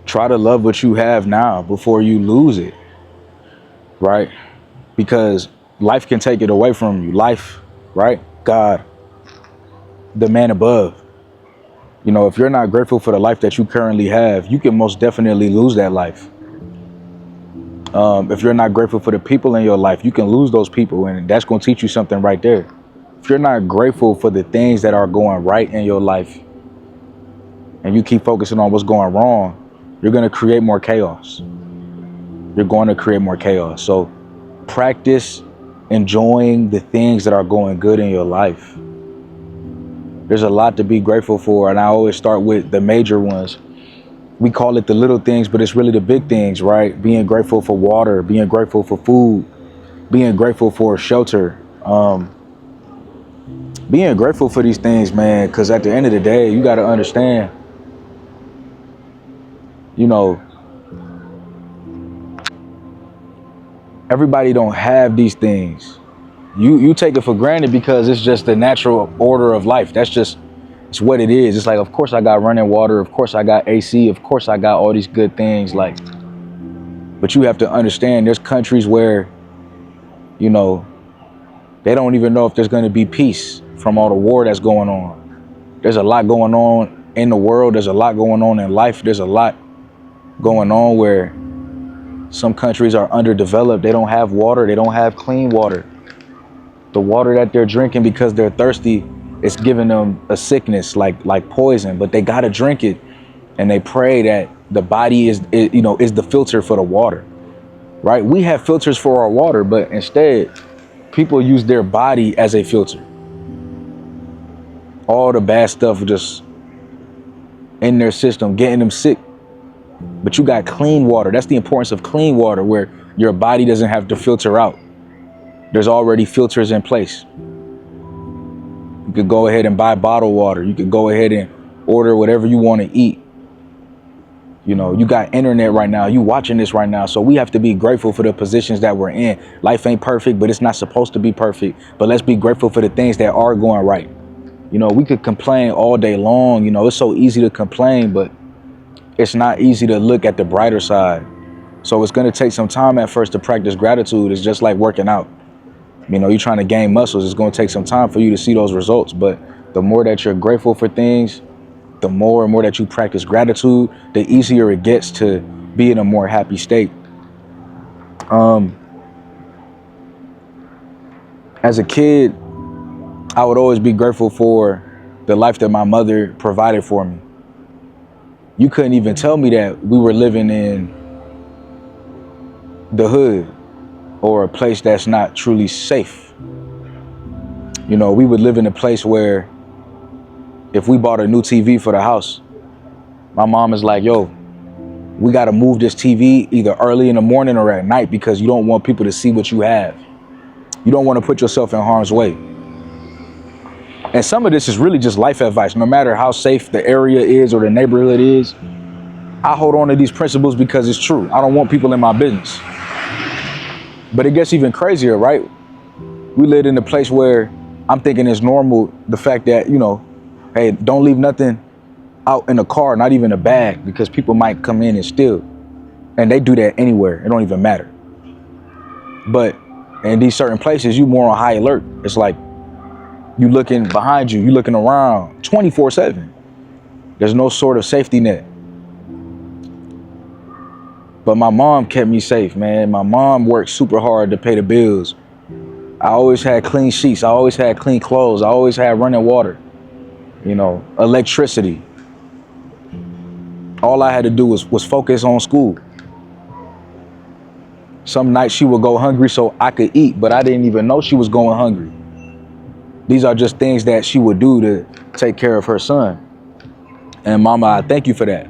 Try to love what you have now before you lose it, right? Because life can take it away from you. Life, right? God, the man above. You know, if you're not grateful for the life that you currently have, you can most definitely lose that life. If you're not grateful for the people in your life, you can lose those people, and that's going to teach you something right there. If you're not grateful for the things that are going right in your life, and you keep focusing on what's going wrong, you're going to create more chaos. You're going to create more chaos. So practice enjoying the things that are going good in your life. There's a lot to be grateful for, and I always start with the major ones. We call it the little things, but it's really the big things, right? Being grateful for water, being grateful for food, being grateful for shelter, being grateful for these things, man, because at the end of the day, you got to understand, you know, everybody don't have these things. You take it for granted because it's just the natural order of life. It's what it is. It's like, of course I got running water. Of course I got AC. Of course I got all these good things. Like, but you have to understand there's countries where, you know, they don't even know if there's going to be peace from all the war that's going on. There's a lot going on in the world. There's a lot going on in life. There's a lot going on where some countries are underdeveloped. They don't have water. They don't have clean water. The water that they're drinking because they're thirsty, it's giving them a sickness like poison, but they got to drink it. And they pray that the body is the filter for the water, right? We have filters for our water, but instead people use their body as a filter. All the bad stuff just in their system, getting them sick. But you got clean water. That's the importance of clean water, where your body doesn't have to filter out. There's already filters in place. You could go ahead and buy bottled water. You could go ahead and order whatever you want to eat. You know, you got internet right now. You watching this right now. So we have to be grateful for the positions that we're in. Life ain't perfect, but it's not supposed to be perfect. But let's be grateful for the things that are going right. You know, we could complain all day long. You know, it's so easy to complain, but it's not easy to look at the brighter side. So it's going to take some time at first to practice gratitude. It's just like working out. You know, you're trying to gain muscles. It's going to take some time for you to see those results. But the more that you're grateful for things, the more and more that you practice gratitude, the easier it gets to be in a more happy state. As a kid, I would always be grateful for the life that my mother provided for me. You couldn't even tell me that we were living in the hood or a place that's not truly safe. You know, we would live in a place where if we bought a new TV for the house, my mom is like, yo, we got to move this TV either early in the morning or at night because you don't want people to see what you have. You don't want to put yourself in harm's way. And some of this is really just life advice. No matter how safe the area is or the neighborhood is, I hold on to these principles because it's true. I don't want people in my business. But it gets even crazier, right? We lived in a place where I'm thinking it's normal, the fact that, you know, hey, don't leave nothing out in the car, not even a bag, because people might come in and steal. And they do that anywhere. It don't even matter. But in these certain places, you more on high alert. It's like you looking behind you, you looking around 24/7. There's no sort of safety net. But my mom kept me safe, man. My mom worked super hard to pay the bills. I always had clean sheets. I always had clean clothes. I always had running water, you know, electricity. All I had to do was focus on school. Some nights she would go hungry so I could eat, but I didn't even know she was going hungry. These are just things that she would do to take care of her son. And Mama, I thank you for that,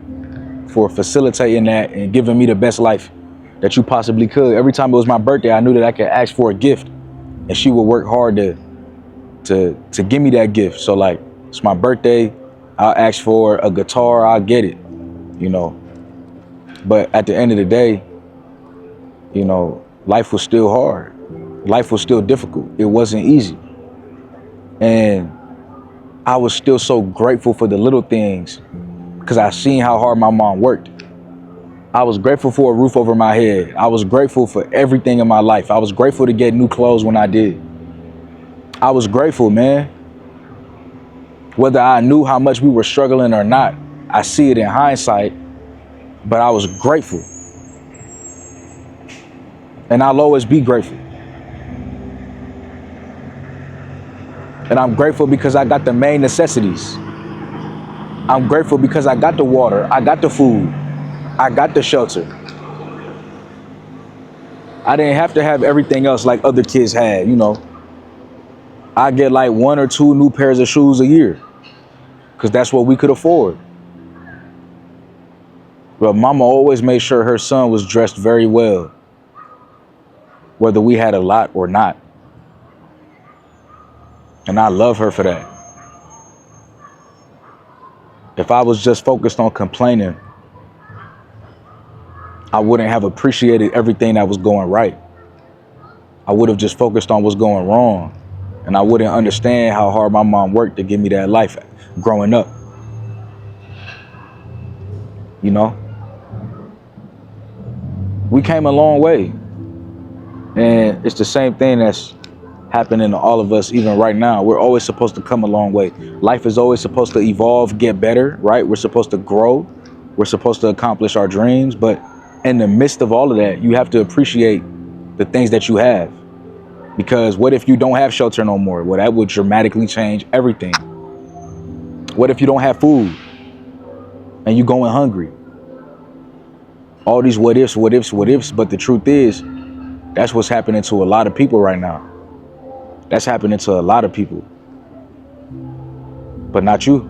for facilitating that and giving me the best life that you possibly could. Every time it was my birthday, I knew that I could ask for a gift, and she would work hard to give me that gift. So like, it's my birthday, I'll ask for a guitar, I'll get it, you know. But at the end of the day, you know, life was still hard. Life was still difficult. It wasn't easy. And I was still so grateful for the little things because I seen how hard my mom worked. I was grateful for a roof over my head. I was grateful for everything in my life. I was grateful to get new clothes when I did. I was grateful, man. Whether I knew how much we were struggling or not, I see it in hindsight, but I was grateful. And I'll always be grateful. And I'm grateful because I got the main necessities. I'm grateful because I got the water, I got the food, I got the shelter. I didn't have to have everything else like other kids had, you know. I get like 1 or 2 new pairs of shoes a year because that's what we could afford. But mama always made sure her son was dressed very well, whether we had a lot or not. And I love her for that. If I was just focused on complaining, I wouldn't have appreciated everything that was going right. I would have just focused on what's going wrong. And I wouldn't understand how hard my mom worked to give me that life growing up. You know? We came a long way. And it's the same thing that's happening to all of us even right now. We're always supposed to come a long way. Life is always supposed to evolve, get better, right? We're supposed to grow. We're supposed to accomplish our dreams. But in the midst of all of that, you have to appreciate the things that you have. Because what if you don't have shelter no more? Well, that would dramatically change everything. What if you don't have food and you going hungry? All these what ifs, what ifs, what ifs. But the truth is, that's what's happening to a lot of people right now. That's happening to a lot of people. But not you.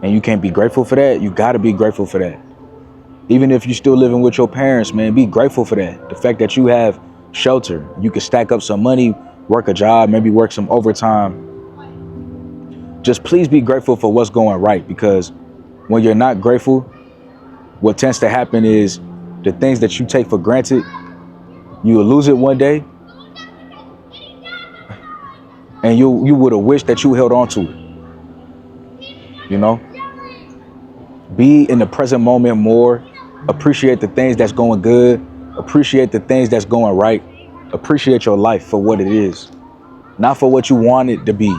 And you can't be grateful for that. You got to be grateful for that. Even if you're still living with your parents, man, be grateful for that. The fact that you have shelter, you can stack up some money, work a job, maybe work some overtime. Just please be grateful for what's going right, because when you're not grateful, what tends to happen is the things that you take for granted, you will lose it one day, and you would have wished that you held on to it. You know? Be in the present moment more. Appreciate the things that's going good. Appreciate the things that's going right. Appreciate your life for what it is, not for what you want it to be.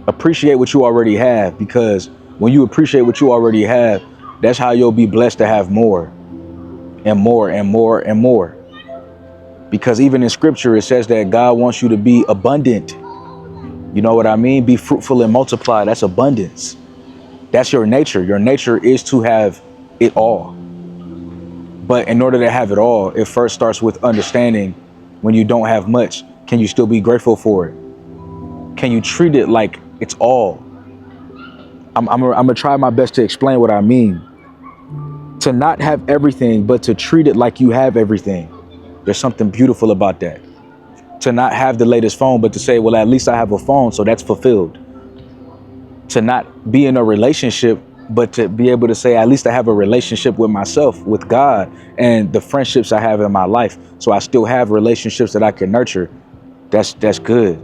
Appreciate what you already have, because when you appreciate what you already have, that's how you'll be blessed to have more and more and more and more. Because even in scripture, it says that God wants you to be abundant. You know what I mean? Be fruitful and multiply. That's abundance. That's your nature. Your nature is to have it all. But in order to have it all, it first starts with understanding when you don't have much, can you still be grateful for it? Can you treat it like it's all? I'm gonna try my best to explain what I mean. To not have everything, but to treat it like you have everything. There's something beautiful about that. To not have the latest phone, but to say, well, at least I have a phone, so that's fulfilled. To not be in a relationship, but to be able to say, at least I have a relationship with myself, with God, and the friendships I have in my life. So I still have relationships that I can nurture. That's good.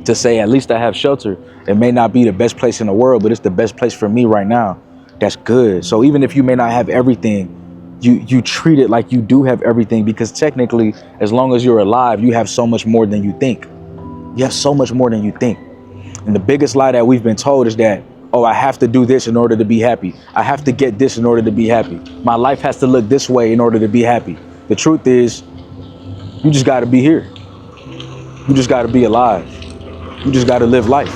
To say, at least I have shelter. It may not be the best place in the world, but it's the best place for me right now. That's good. So even if you may not have everything, you treat it like you do have everything, because technically, as long as you're alive, you have so much more than you think. You have so much more than you think. And the biggest lie that we've been told is that, oh, I have to do this in order to be happy. I have to get this in order to be happy. My life has to look this way in order to be happy. The truth is, you just got to be here. You just got to be alive. You just got to live life.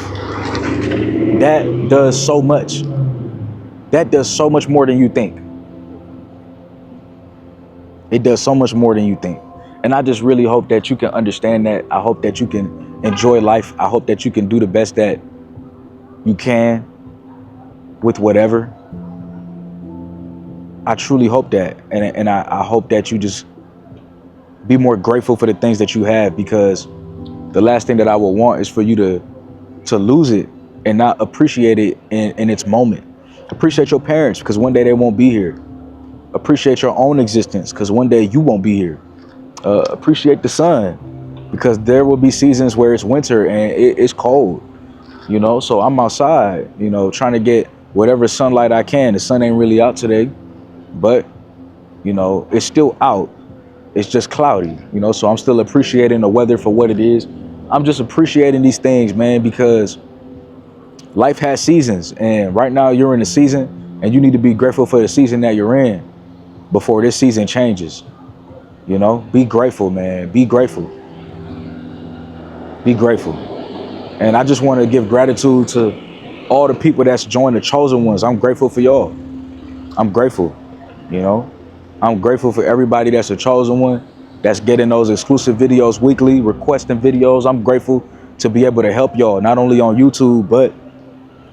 That does so much. That does so much more than you think. It does so much more than you think. And I just really hope that you can understand that. I hope that you can enjoy life. I hope that you can do the best that you can with whatever. I truly hope that. And I hope that you just be more grateful for the things that you have, because the last thing that I would want is for you to lose it and not appreciate it in its moment. Appreciate your parents, because one day they won't be here. Appreciate your own existence, because one day you won't be here. Appreciate the sun, because there will be seasons where it's winter and it's cold, you know. So I'm outside, you know, trying to get whatever sunlight I can. The sun ain't really out today, but you know, it's still out. It's just cloudy, you know, so I'm still appreciating the weather for what it is. I'm just appreciating these things, man, because life has seasons, and right now you're in a season and you need to be grateful for the season that you're in before this season changes. You know, be grateful, man. Be grateful. Be grateful. And I just want to give gratitude to all the people that's joined the chosen ones. I'm grateful for y'all. I'm grateful, you know. I'm grateful for everybody that's a chosen one, that's getting those exclusive videos weekly, requesting videos. I'm grateful to be able to help y'all, not only on YouTube, but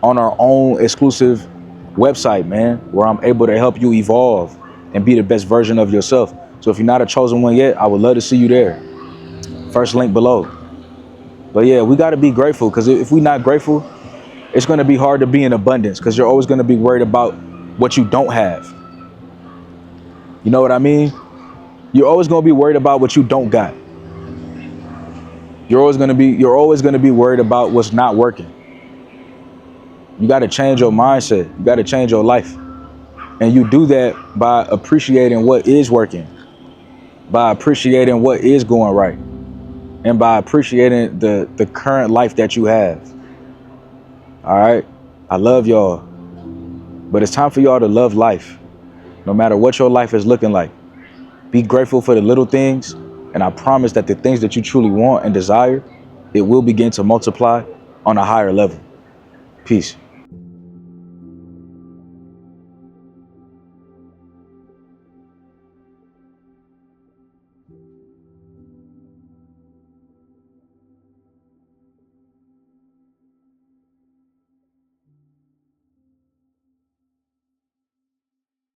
on our own exclusive website, man, where I'm able to help you evolve and be the best version of yourself. So if you're not a chosen one yet, I would love to see you there. First link below. But yeah, we got to be grateful, because if we're not grateful, it's going to be hard to be in abundance, because you're always going to be worried about what you don't have. You know what I mean? You're always going to be worried about what you don't got. You're always going to be worried about what's not working. You got to change your mindset. You got to change your life. And you do that by appreciating what is working, by appreciating what is going right, and by appreciating the current life that you have. All right? I love y'all. But it's time for y'all to love life, no matter what your life is looking like. Be grateful for the little things, and I promise that the things that you truly want and desire, it will begin to multiply on a higher level. Peace.